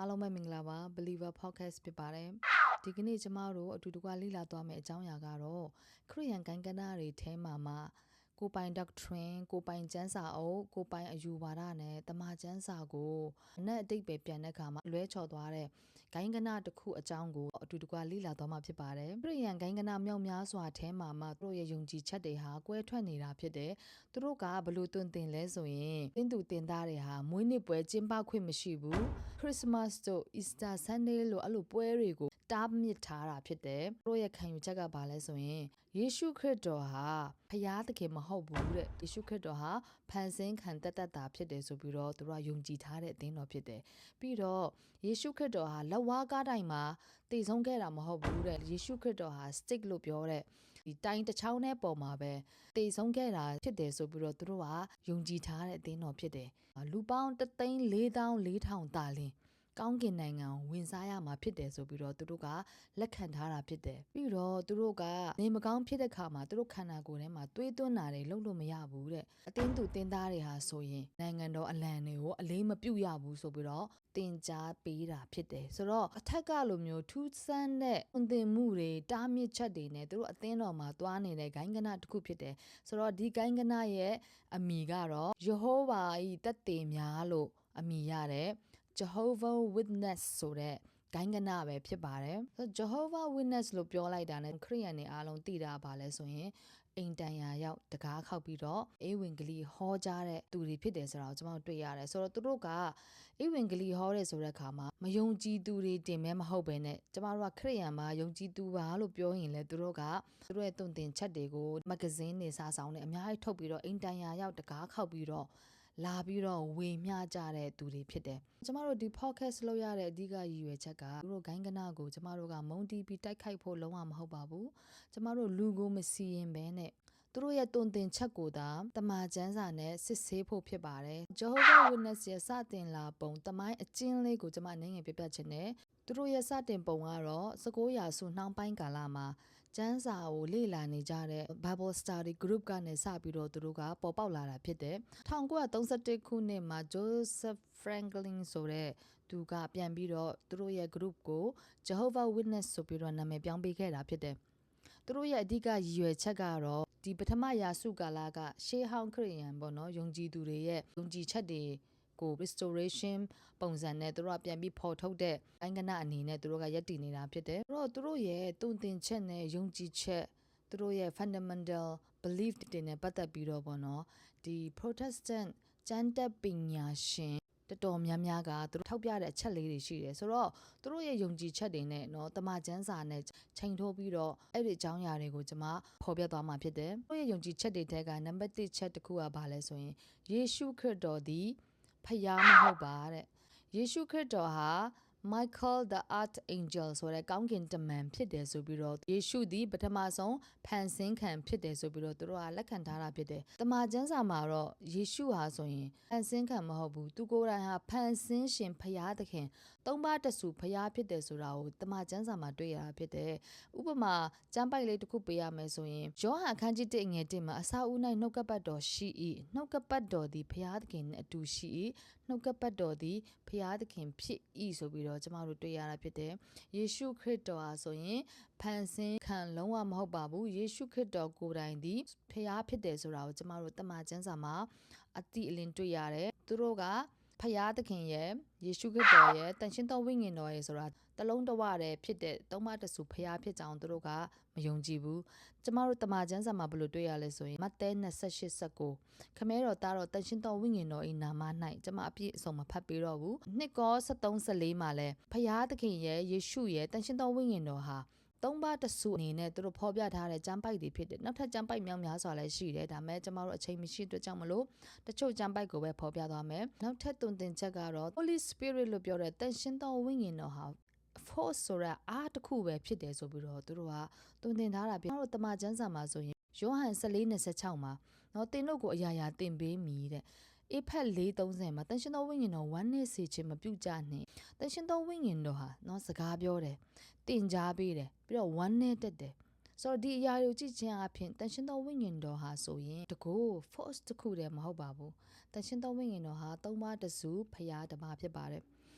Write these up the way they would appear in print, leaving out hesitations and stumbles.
အားလုံးပဲမင်္ဂလာပါ Believer Podcast ဖြစ်ပါတယ်ဒီကနေ့ကျမတို့အတူတကွလေ့လာသွားမယ့်အကြောင်းအရာကတော့ခရစ်ယာန်ဂိုင်းကနတွေထဲမှာကိုပိုင် doctrine ကိုပိုင်ကျမ်းစာအုပ်ကိုပိုင်အယူဝါဒနဲ့တမန်ကျမ်းစာကိုအနက်အတိတ်ပဲပြန်တဲ့အခါမှာလွဲချော်သွားတဲ့ဂိုင်းကနတစ်ခုအကြောင်းကိုအတူတကွလေ့လာသွားမှာဖြစ်ပါတယ်ခရစ်ယာန်ဂိုင်းကနမြောက်များစွာထဲမှာသူတို့ရဲ့ယုံကြည်ချက်တွေဟာကွဲထွက်နေတာဖြစ်တယ်သူတို့ကဘလို့တွင်တင်လဲဆိုရင်သင်သူတင်သားတွေဟာမွေးနေ့ပွဲကျင်းပခွင့်မရှိဘူးခရစ်စမတ်တို့ Easter Sunday လို့အဲ့လိုပွဲတွေကိုတားမြစ်ထားတာဖြစ်တယ်သူတို့ရဲ့ခံယူချက်ကဘာလဲဆိုရင်ယေရှုခရစ်တော်ဟာဖျားသခင်မဟုတ်ဘူးတဲ့ယေရှုခရစ်တော်ဟာဖန်ဆင်းခံတတ်တာဖြစ်တယ်ဆိုပြီးတော့သူတို့ကယုံကြည်ထားတဲ့အသင်းတော်ဖြစ်တယ်ပြီးတော့ယေရှုခရစ်တော်ဟာလက်ဝါးကားတိုင်းမှာတည်ဆုံးခဲ့တာမဟုတ်ဘူးတဲ့ယေရှုခရစ်တော်ဟာ stick လို့ပြောတဲ့ဒီတိုင်းတစ်ချောင်းနဲ့ပေါ်မှာပဲတည်ဆုံးခဲ့တာဖြစ်တယ်ဆိုပြီးတော့သူတို့ကယုံကြည်ထားတဲ့အသင်းတော်ဖြစ်တယ်လူပေါင်း3,4,4,000တာလင်းကောင်းကင်နိုင်ငံကိုဝင်စားရမှာဖြစ်တယ်ဆိုပြီးတော့သူတို့ကလက်ခံထားတာဖြစ်တယ်ပြီးတော့သူတို့ကနေမကောင်းဖြစ်တဲ့ခါမှာသူတို့ခန္ဓာကိုယ်ထဲမှာသွေးသွင်းတာတွေလုပ်လို့မရဘူးတဲ့အတင်းသူတင်းသားတွေဟာဆိုရင်နိုင်ငံတော်အလံတွေကိုအလေးမပြုတ်ရဘူးဆိုပြီးတော့တင်ကြားပေးတာဖြစ်တယ်ဆိုတော့အထက်ကလိုမျိုးထူးဆန်းတဲ့ဝန်တင်မှုတွေတားမြစ်ချက်တွေနဲ့သူတို့အသင်းတော်မှာသွားနေတဲ့ဂိုင်းကနတစ်ခုဖြစ်တယ်ဆိုတော့ဒီဂိုင်းကနရဲ့အမည်ကတော့ယေဟောဝါ၏သက်သေများလို့အမည်ရတယ် Jehovah Witness ဆိုတဲ့ဂိုင်းကနပဲဖြစ်ပါတယ်ဆိုတော့ Jehovah Witness လို့ပြောလိုက်တာနဲ့ခရစ်ယာန်တွေအားလုံးသိတာပါလဲဆိုရင်အိမ်တန်ရာရောက်တကားခောက်ပြီးတော့အေဝံဂေလိဟောကြားတဲ့သူတွေဖြစ်တယ်ဆိုတာကိုကျွန်တော်တွေ့ရတယ်ဆိုတော့သူတို့ကအေဝံဂေလိဟောတဲ့ဆိုတဲ့အခါမှာမယုံကြည်သူတွေတင်မဲမဟုတ်ပဲနဲ့ကျွန်တော်တို့ကခရစ်ယာန်မှာယုံကြည်သူပါလို့ပြောရင်လေသူတို့ရဲ့တုံတင်ချက်တွေကိုမဂ္ဂဇင်းတွေစာဆောင်တွေအများကြီးထုတ်ပြီးတော့အိမ်တန်ရာရောက်တကားခောက်ပြီးတော့လာပြီးတော့ဝေမျှကြတဲ့သူတွေဖြစ်တယ်ကျမတို့ဒီ podcast လုပ်ရတဲ့အဓိကရည်ရွယ်ချက်ကသူတို့ဂိုင်းကနကိုကျမတို့ကမုံတီးပြီးတိုက်ခိုက်ဖို့လုံးဝမဟုတ်ပါဘူးကျမတို့လူကိုမစီရင်ဘဲနဲ့သူတို့ရဲ့တုံတင်ချက်ကိုသာတမန်ကျမ်းစာနဲ့စစ်ဆေးဖို့ဖြစ်ပါတယ် Jehovah Witness ရဲ့စတင်လာပုံတမိုင်းအကျဉ်းလေးကိုကျမအနေငယ်ပြပြချင်တယ်သူတို့ရဲ့စတင်ပုံကတော့19ရာစုနှောင်းပိုင်းကာလမှာကျမ်းစာကိုလေ့လာနေကြတဲ့ Bible Study Group ကနေစပြီးတော့သူတို့ကပေါ်ပေါက်လာတာဖြစ်တယ်1931ခုနှစ်မှာ Joseph Franklin ဆိုတဲ့သူကပြန်ပြီးတော့သူတို့ရဲ့ group ကို Jehovah Witness ဆိုပြီးတော့နာမည်ပြောင်းပေးခဲ့တာဖြစ်တယ်သူတို့ရဲ့အဓိကရည်ရွယ်ချက်ကတော့ဒီပထမရာစုကာလကရှေးဟောင်းခရစ်ယာန်ပေါ့နော်ယုံကြည်သူတွေရဲ့ယုံကြည်ချက်တွေကို restoration ပုံစံနဲ့သူတို့ကပြန်ပြီးဖော်ထုတ်တဲ့အိုင်ကနအနေနဲ့သူတို့ကယက်တည်နေတာဖြစ်တယ်သူတို့ရဲ့တုံတင်ချက်နဲ့ယုံကြည်ချက်သူတို့ရဲ့ fundamental belief တွေနဲ့ပတ်သက်ပြီးတော့ပေါ့နော်ဒီ Protestant ကျမ်းတက်ပညာရှင်တော်တော်များများကသူတို့ထောက်ပြတဲ့အချက်လေးတွေရှိတယ်ဆိုတော့သူတို့ရဲ့ယုံကြည်ချက်တွေနဲ့เนาะတမန်ကျမ်းစာနဲ့ချိန်ထိုးပြီးတော့အဲ့ဒီအကြောင်းအရာတွေကိုကျွန်မဖော်ပြသွားမှာဖြစ်တယ်သူတို့ရဲ့ယုံကြည်ချက်တွေထဲကနံပါတ်1ချက်တစ်ခုကဘာလဲဆိုရင်ယေရှုခရစ်တော်သည်ဖယားမဟုတ်ပါတဲ့ယေရှုခရစ်တော်ဟာ Michael the Archangel ဆိုတဲ့ကောင်းကင်တမန်ဖြစ်တယ်ဆိုပြီးတော့ယေရှုသည်ပထမဆုံးဖန်ဆင်းခံဖြစ်တယ်ဆိုပြီးတော့သူတို့ကလက်ခံထားတာဖြစ်တယ်တမန်ကျမ်းစာမှာတော့ယေရှုဟာဆိုရင်ဖန်ဆင်းခံမဟုတ်ဘူးသူကိုယ်တိုင်ဟာဖန်ဆင်းရှင်ဖယားသခင်သုံးပါးတဆူဖယားဖြစ်တယ်ဆိုတာကိုတမန်ကျမ်းစာမှာတွေ့ရတာဖြစ်တယ်ဥပမာကျမ်းပိုက်လေးတစ်ခုပေးရမယ်ဆိုရင်ယောဟန်အခန်းကြီး1ငယ်1မှာအစာဦး၌နှုတ်ကပတ်တော်ရှိ၏နှုတ်ကပတ်တော်သည်ဖယားသခင်နဲ့အတူရှိ၏နှုတ်ကပတ်တော်သည်ဖယားသခင်ဖြစ်၏ဆိုပြီးတော့ကျမတို့တွေ့ရတာဖြစ်တယ်ယေရှုခရစ်တော်ဟာဆိုရင်ဖန်ဆင်းခံလုံးဝမဟုတ်ပါဘူးယေရှုခရစ်တော်ကိုယ်တိုင်သည်ဖယားဖြစ်တယ်ဆိုတာကိုကျမတို့တမန်ကျမ်းစာမှာအတိအလင်းတွေ့ရတယ်သူတို့ကဖယားသခင်ရဲ့ယေရှုခရစ်တော်ရဲ့တန်ရှင်းသောဝိညာဉ်တော်ရဲ့ဆိုတာတလုံးတဝတည်းဖြစ်တဲ့သုံးပါးတဆူဖယားဖြစ်ကြောင်းသူတို့ကမယုံကြည်ဘူးကျမတို့တမန်ကျမ်းစာမှာဘယ်လိုတွေ့ရလဲဆိုရင်မဿဲ28:19ခမဲတော်သားတော်တန်ရှင်းသောဝိညာဉ်တော်၏နာမ၌ကျမအပြည့်အစုံမဖတ်ပေးတော့ဘူးနှစ်ကော73:14မှာလဲဖယားသခင်ရဲ့ယေရှုရဲ့တန်ရှင်းသောဝိညာဉ်တော်ဟာသုံးပါးတဆူအနေနဲ့သူတို့ဖော်ပြထားတဲ့ကျမ်းပိုက်တွေဖြစ်တယ်နောက်ထပ်ကျမ်းပိုက်များစွာလည်းရှိတယ်ဒါမဲ့ကျမတို့အချိန်မရှိအတွက်ကြောင့်မလို့တချို့ကျမ်းပိုက်ကိုပဲဖော်ပြသွားမယ်နောက်ထပ်တုံသင်ချက်ကတော့ Holy Spirit လို့ပြောတဲ့တန်ရှင်းသောဝိညာဉ်တော်ဟာ force ဆိုတဲ့အားတစ်ခုပဲဖြစ်တယ်ဆိုပြီးတော့သူတို့ကတုံသင်ထားတာဖြစ်ကျမတို့တမန်ကျမ်းစာမှာဆိုရင်ယောဟန်14:26မှာနော်သင်တို့ကိုအရာရာသင်ပေးမည်တဲ့အေဖက်4:30မှာတန်ရှင်းသောဝိညာဉ်တော်ဝမ်းနည်းစေခြင်းမပြုကြနှင့်တန်ရှင်းသောဝိညာဉ်တော်ဟာနော်စကားပြောတယ်တင်ကြားပေးတယ်ပြီးတော့ဝမ်းနည်းတတ်တယ်ဆိုတော့ဒီအရာကိုကြည့်ခြင်းအပြင်တန်ရှင်းသောဝိညာဉ်တော်ဟာဆိုရင်တကူ force တစ်ခုတည်းမဟုတ်ပါဘူးတန်ရှင်းသောဝိညာဉ်တော်ဟာသုံးပါးတစုဖယားတပါဖြစ်ပါတယ်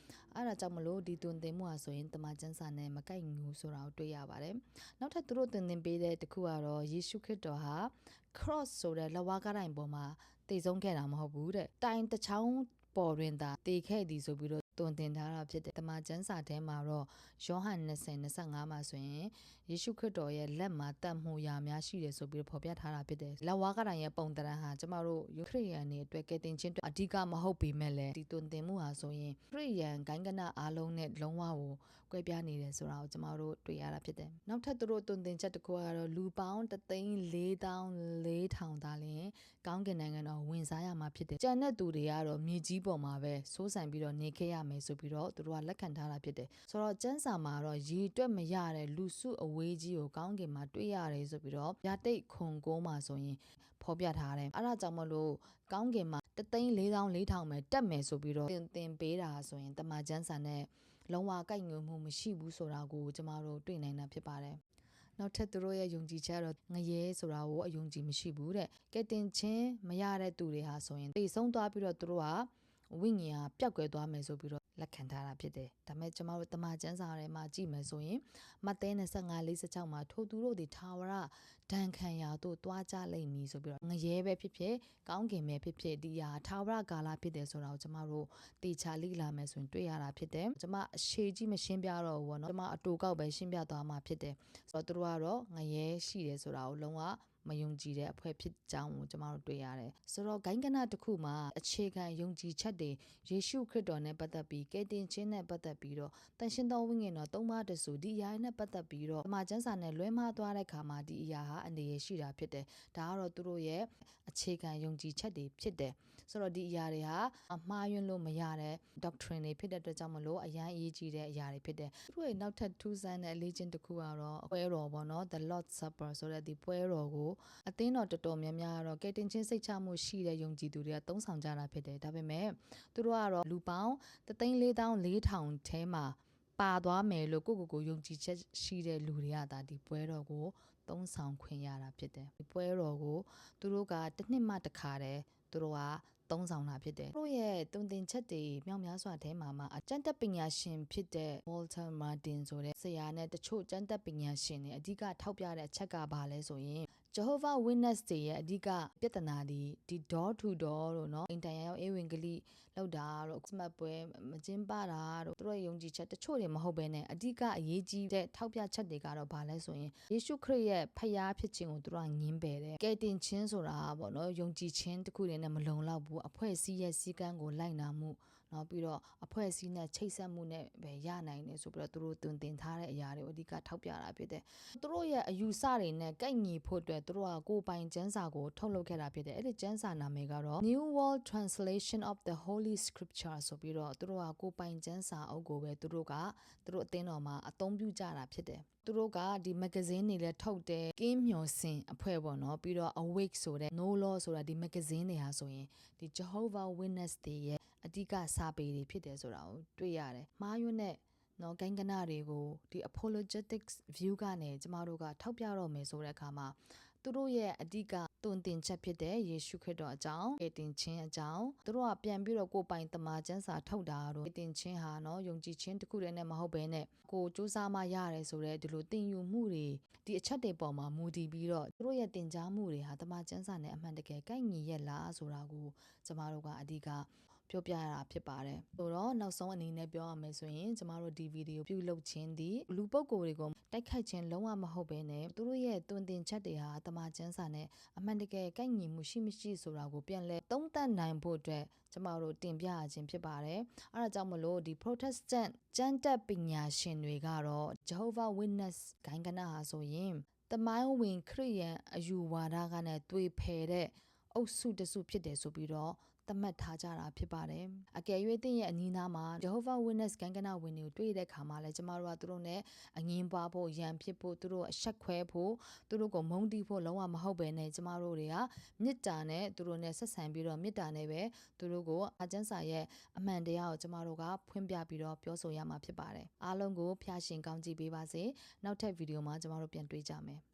အဲ့ဒါကြောင့်မလို့ဒီတွင်တင်မှုဟာဆိုရင်တမန်ကျမ်းစာနဲ့မကိုက်ညီဘူးဆိုတာကိုတွေ့ရပါတယ်နောက်ထပ်သူတို့တွင်တင်ပေးတဲ့တခုကတော့ယေရှုခရစ်တော်ဟာ cross ဆိုတဲ့လက်ဝါးကားတိုင်ပေါ်မှာတည်ဆုံးခဲ့တာမဟုတ်ဘူးတဲ့တိုင်တစ်ချောင်းပေါ်တွင်သာတည်ခဲ့သည်ဆိုပြီးတော့တွင်တင်ထားတာဖြစ်တယ်တမန်ကျမ်းစာထဲမှာတော့ယောဟန်20:25မှာဆိုရင်ယေရှုခရစ်တော်ရဲ့လက်မှာတတ်မှုရာများရှိတယ်ဆိုပြီးတော့ဖော်ပြထားတာဖြစ်တယ်လက်ဝါးကတိုင်ရဲ့ပုံတရံဟာကျမတို့ခရစ်ယာန်တွေအတွက်ကယ်တင်ခြင်းအဓိကမဟုတ်ပေမဲ့လည်းဒီတွင်တင်မှုဟာဆိုရင်ခရစ်ယာန်ဂိုင်းကနအားလုံးနဲ့လုံးဝကိုကွဲပြားနေတယ်ဆိုတာကိုကျမတို့တွေ့ရတာဖြစ်တယ်နောက်ထပ်သူတို့တွင်တင်ချက်တစ်ခုကတော့လူပေါင်း3,440,000သားလင်ကောင်းကင်နိုင်ငံတော်ဝင်စားရမှာဖြစ်တယ်ကျန်တဲ့သူတွေကတော့မြေကြီးပေါ်မှာပဲစိုးစံပြီးတော့နေခဲ့ရမယ်ဆိုပြီးတော့သူတို့ကလက်ခံထားတာဖြစ်တယ်ဆိုတော့ကျမ်းစာမှာတော့ရေတွက်မရတဲ့လူစုအဝေးကြီးကိုကောင်းကင်မှာတွေ့ရတယ်ဆိုပြီးတော့ဗျာတိတ်ခွန်ကိုးမှာဆိုရင်ဖော်ပြထားတယ်အဲ့ဒါကြောင့်မလို့ကောင်းကင်မှာ3,440,000ပဲတက်မယ်ဆိုပြီးတော့သင်ပေးတာဆိုရင်တမန်ကျမ်းစာနဲ့လုံးဝကိုက်ညီမှုမရှိဘူးဆိုတာကိုကျမတို့တွေ့နိုင်တာဖြစ်ပါတယ်နောက်ထပ်သူတို့ရဲ့ယုံကြည်ချက်တော့ငရဲဆိုတာကိုအယုံကြည်မရှိဘူးတဲ့ကဲတင်ချင်းမရတဲ့သူတွေဟာဆိုရင်သိဆုံးသွားပြီးတော့သူတို့ကဝိညာဉ်ဟာပျောက်ကွယ်သွားမယ်ဆိုပြီးတော့လက်ခံထားတာဖြစ်တယ်ဒါပေမဲ့ကျမတို့တမန်ကျမ်းစာထဲမှာကြည့်မယ်ဆိုရင်မဿဲ25:46မှာထိုသူတို့သည်ထာဝရဒဏ်ခံရာသို့တွားကြလိမ့်မည်ဆိုပြီးတော့ငရဲပဲဖြစ်ဖြစ်ကောင်းကင်ပဲဖြစ်ဖြစ်ဒီဟာထာဝရကာလဖြစ်တယ်ဆိုတာကိုကျမတို့တေချာလေ့လာမယ်ဆိုရင်တွေ့ရတာဖြစ်တယ်ကျမအရှိကြီးမရှင်းပြတော့ဘူးပေါ့နော်ကျမအတူကောက်ပဲရှင်းပြသွားမှာဖြစ်တယ်ဆိုတော့သူတို့ကတော့ငရဲရှိတယ်ဆိုတာကိုလုံးဝမယုံကြည်တဲ့အဖွဲ့ဖြစ်ကြောင်းကိုကျမတို့တွေ့ရတယ်ဆိုတော့ဂိုင်းကနတစ်ခုမှာအခြေခံယုံကြည်ချက်တွေယေရှုခရစ်တော်နဲ့ပတ်သက်ပြီးကယ်တင်ခြင်းနဲ့ပတ်သက်ပြီးတော့တန်ရှင်းသောဝိညာဉ်တော်သုံးပါးတဆူဒီအရာနဲ့ပတ်သက်ပြီးတော့ဓမ္မကျမ်းစာနဲ့လွဲမှားသွားတဲ့ခါမှာဒီအရာဟာအနေရရှိတာဖြစ်တယ်ဒါကတော့သူတို့ရဲ့အခြေခံယုံကြည်ချက်တွေဖြစ်တယ်ဆိုတော့ဒီအရာတွေဟာအမှားယွင်းလို့မရတဲ့ doctrine တွေဖြစ်တဲ့အတွက်ကြောင့်မလို့အရန်အရေးကြီးတဲ့အရာတွေဖြစ်တယ်သူတို့ရဲ့နောက်ထပ်ထူးဆန်းတဲ့အလေးချင်းတစ်ခုကတော့ပွဲတော်ပေါ့နော် The Lord's Supper ဆိုတဲ့ဒီပွဲတော်ကိုအသင်းတော်တော်တော်များများကတော့ကယ်တင်ခြင်းစိတ်ချမှုရှိတဲ့ယုံကြည်သူတွေကသုံးဆောင်ကြတာဖြစ်တယ်ဒါပေမဲ့သူတို့ကတော့လူပေါင်း3,440,000ထဲမှာပါသွားမယ်လို့ကိုယုံကြည်ချက်ရှိတဲ့လူတွေကဒါဒီပွဲတော်ကိုသုံးဆောင်ခွင့်ရတာဖြစ်တယ်ဒီပွဲတော်ကိုသူတို့ကတစ်နှစ်မှတစ်ခါတည်းသူတို့ကသုံးဆောင်တာဖြစ်တယ်သူတို့ရဲ့တုံတင်ချက်တွေမြောက်များစွာထဲမှာအကျင့်တက်ပညာရှင်ဖြစ်တဲ့ Walter Martin ဆိုတဲ့ဆရာနဲ့တချို့ကျင့်တက်ပညာရှင်တွေအဓိကထောက်ပြတဲ့အချက်ကဘာလဲဆိုရင် Jehovah Witness တွေရဲ့အဓိကပြဿနာဒီ door to door လို့เนาะအင်တန်ရောက်ဧဝံဂေလိလောက်တာတို့စမတ်ပွဲမကျင်းပတာတို့သူတို့ယုံကြည်ချက်တချို့တွေမဟုတ်ဘဲနဲ့အဓိကအရေးကြီးတဲ့ထောက်ပြချက်တွေကတော့ဘာလဲဆိုရင်ယေရှုခရစ်ရဲ့ဖခင်ဖြစ်ခြင်းကိုသူတို့ကငင်းပယ်တယ်ကယ်တင်ခြင်းဆိုတာပေါ့เนาะယုံကြည်ခြင်းတခုတည်းနဲ့မလုံလောက်ဘူးအဖွဲ့အစည်းရဲ့စည်းကမ်းကိုလိုက်နာမှုနောက်ပြီးတော့အဖွဲ့အစည်းနဲ့ချိတ်ဆက်မှုနဲ့ပဲရနိုင်တယ်ဆိုပြီးတော့သူတို့တွင်တင်ထားတဲ့အရာတွေကိုအဓိကထောက်ပြတာဖြစ်တယ်သူတို့ရဲ့အယူဆတွေနဲ့ကိုက်ညီဖို့အတွက်သူတို့ကကိုယ်ပိုင်ကျမ်းစာကိုထုတ်လုပ်ခဲ့တာဖြစ်တယ်အဲ့ဒီကျမ်းစာနာမည်ကတော့ New World Translation of the Holy Scripture ဆိုပြီးတော့သူတို့ကကိုယ်ပိုင်ကျမ်းစာအုပ်ကိုပဲသူတို့အသင်းတော်မှာအသုံးပြုကြတာဖြစ်တယ်သူတို့ကဒီမဂ္ဂဇင်းတွေလည်းထုတ်တယ်ကင်းမျော်စင်အဖွဲ့ပေါ့နော်ပြီးတော့ Awake ဆိုတဲ့ No Law ဆိုတာဒီမဂ္ဂဇင်းတွေဟာဆိုရင်ဒီ Jehovah Witness တွေရဲ့အဓိကစာပေတွေဖြစ်တယ်ဆိုတာကိုတွေ့ရတယ်မှားယွင်းတဲ့နော်ဂိုင်းကနတွေကိုဒီ apologetics view ကနေကျမတို့ကထောက်ပြတော့မယ်ဆိုတဲ့အခါမှာသူတို့ရဲ့အဓိကတွင်တင်ချက်ဖြစ်တဲ့ယေရှုခရစ်တော်အကြောင်းကယ်တင်ခြင်းအကြောင်းသူတို့ကပြန်ပြီးတော့ကိုယ်ပိုင်တမန်ကျမ်းစာထုတ်တာတော့ကယ်တင်ခြင်းဟာနော်ယုံကြည်ခြင်းတစ်ခုတည်းနဲ့မဟုတ်ဘဲနဲ့ကိုစူးစမ်းမှရတယ်ဆိုတဲ့ဒီလိုသင်ယူမှုတွေဒီအချက်တွေပေါ်မှာမူတည်ပြီးတော့သူတို့ရဲ့သင်ကြားမှုတွေဟာတမန်ကျမ်းစာနဲ့အမှန်တကယ်ကိုက်ညီရဲ့လားဆိုတာကိုကျမတို့ကအဓိကပြောပြရတာဖြစ်ပါတယ်ဆိုတော့နောက်ဆုံးအနေနဲ့ပြောရမယ်ဆိုရင်ကျမတို့ဒီဗီဒီယိုပြုလုပ်ခြင်းဒီလူပုဂ္ဂိုလ်တွေကိုတိုက်ခိုက်ခြင်းလုံးဝမဟုတ်ဘဲနဲ့သူတို့ရဲ့တွင်တင်ချက်တွေဟာတမန်ကျမ်းစာနဲ့အမှန်တကယ်ကိုက်ညီမှုရှိမရှိဆိုတာကိုပြန်လဲသုံးသပ်နိုင်ဖို့အတွက်ကျမတို့တင်ပြရခြင်းဖြစ်ပါတယ်အဲဒါကြောင့်မလို့ဒီ Protestant ကျမ်းတက်ပညာရှင်တွေကတော့ Jehovah Witness ဂိုင်းကနဟာဆိုရင်တမိုင်းဝင်ခရစ်ယာန်အယူဝါဒကနဲ့တွေ့ဖယ်တဲ့အုပ်စုတစုဖြစ်တယ်ဆိုပြီးတော့သတ်မှတ်ထားကြတာဖြစ်ပါတယ်အကယ်၍တင့်ရဲ့အနီးနားမှာ Jehovah Witness ဂိုင်းကနဝင်တွေကိုတွေ့တဲ့ခါမှာလဲကျမတို့ကသူတို့နဲ့အငင်းပွားဖို့ရန်ဖြစ်ဖို့သူတို့အဆက်ခွဲဖို့သူတို့ကိုမုန်းတီးဖို့လုံးဝမဟုတ်ပဲနဲ့ကျမတို့တွေကမေတ္တာနဲ့သူတို့နဲ့ဆက်ဆံပြီးတော့မေတ္တာနဲ့ပဲသူတို့ကိုအကျမ်းစာရဲ့အမှန်တရားကိုကျမတို့ကဖွင့်ပြပြီးတော့ပြောဆိုရမှာဖြစ်ပါတယ်အားလုံးကိုဖျားရှင်ကောင်းချီးပေးပါစေနောက်ထပ်ဗီဒီယိုမှာကျမတို့ပြန်တွေ့ကြမယ်